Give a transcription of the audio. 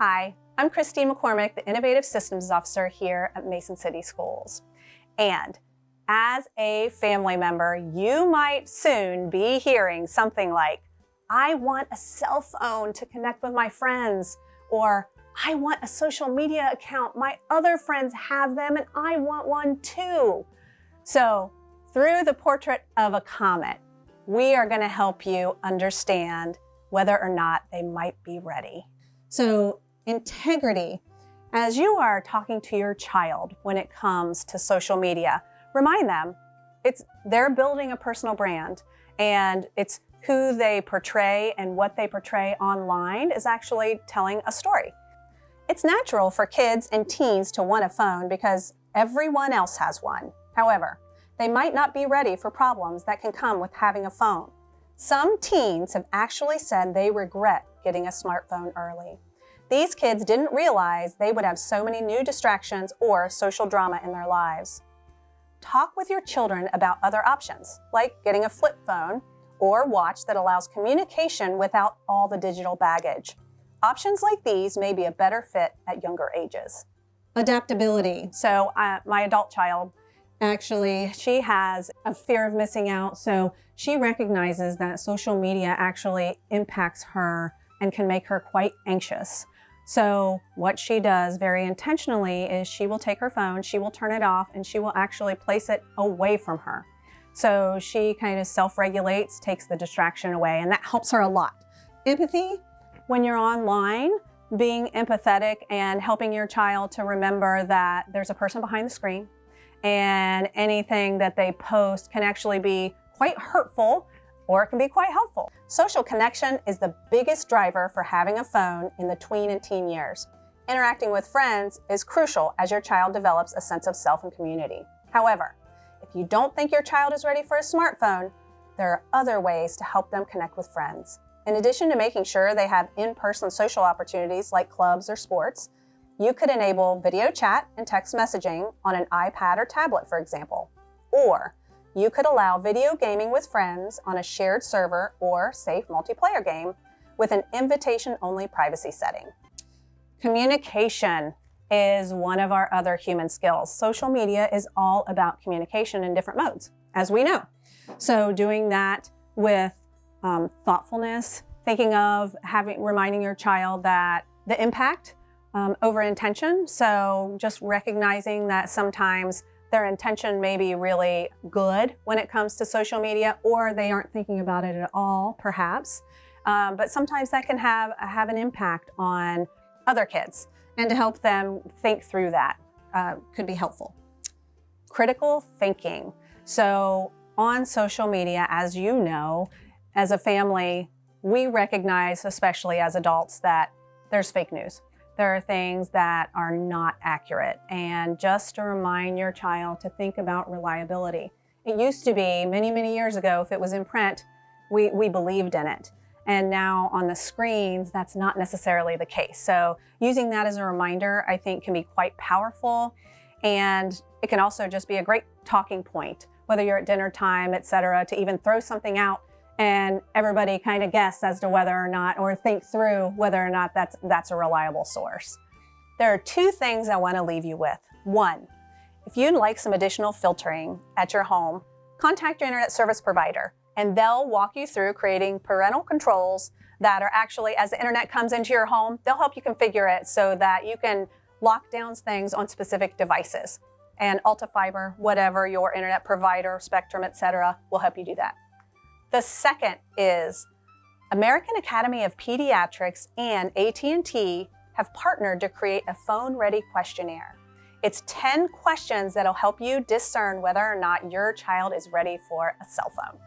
Hi, I'm Christine McCormick, the Innovative Systems Officer here at Mason City Schools. And as a family member, you might soon be hearing something like, I want a cell phone to connect with my friends, or I want a social media account. My other friends have them and I want one too. So through the portrait of a comet, we are going to help you understand whether or not they might be ready. So integrity, as you are talking to your child when it comes to social media, remind them they're building a personal brand, and it's who they portray and what they portray online is actually telling a story. It's natural for kids and teens to want a phone because everyone else has one. However, they might not be ready for problems that can come with having a phone. Some teens have actually said they regret getting a smartphone early. These kids didn't realize they would have so many new distractions or social drama in their lives. Talk with your children about other options, like getting a flip phone or watch that allows communication without all the digital baggage. Options like these may be a better fit at younger ages. Adaptability. So my adult child, actually, she has a fear of missing out. So she recognizes that social media actually impacts her and can make her quite anxious. So what she does very intentionally is she will take her phone, she will turn it off, and she will actually place it away from her. So she kind of self-regulates, takes the distraction away, and that helps her a lot. Empathy, when you're online, being empathetic and helping your child to remember that there's a person behind the screen, and anything that they post can actually be quite hurtful or it can be quite helpful. Social connection is the biggest driver for having a phone in the tween and teen years. Interacting with friends is crucial as your child develops a sense of self and community. However, if you don't think your child is ready for a smartphone, there are other ways to help them connect with friends. In addition to making sure they have in-person social opportunities like clubs or sports, you could enable video chat and text messaging on an iPad or tablet, for example. Or you could allow video gaming with friends on a shared server or safe multiplayer game with an invitation-only privacy setting. Communication is one of our other human skills. Social media is all about communication in different modes, as we know. So doing that with thoughtfulness, thinking of reminding your child that the impact over intention. So just recognizing that sometimes their intention may be really good when it comes to social media, or they aren't thinking about it at all, perhaps. But sometimes that can have an impact on other kids, and to help them think through that could be helpful. Critical thinking. So on social media, as you know, as a family, we recognize, especially as adults, that there's fake news. There are things that are not accurate, and just to remind your child to think about reliability. It used to be many, many years ago, if it was in print, we believed in it. And now on the screens, that's not necessarily the case. So using that as a reminder, I think, can be quite powerful. And it can also just be a great talking point, whether you're at dinner time, etc., to even throw something out and everybody kind of guess as to whether or not, or think through whether or not that's a reliable source. There are two things I want to leave you with. One, if you'd like some additional filtering at your home, contact your internet service provider, and they'll walk you through creating parental controls that are actually, as the internet comes into your home, they'll help you configure it so that you can lock down things on specific devices. And Alta Fiber, whatever your internet provider, Spectrum, etc., will help you do that. The second is American Academy of Pediatrics and AT&T have partnered to create a phone-ready questionnaire. It's 10 questions that'll help you discern whether or not your child is ready for a cell phone.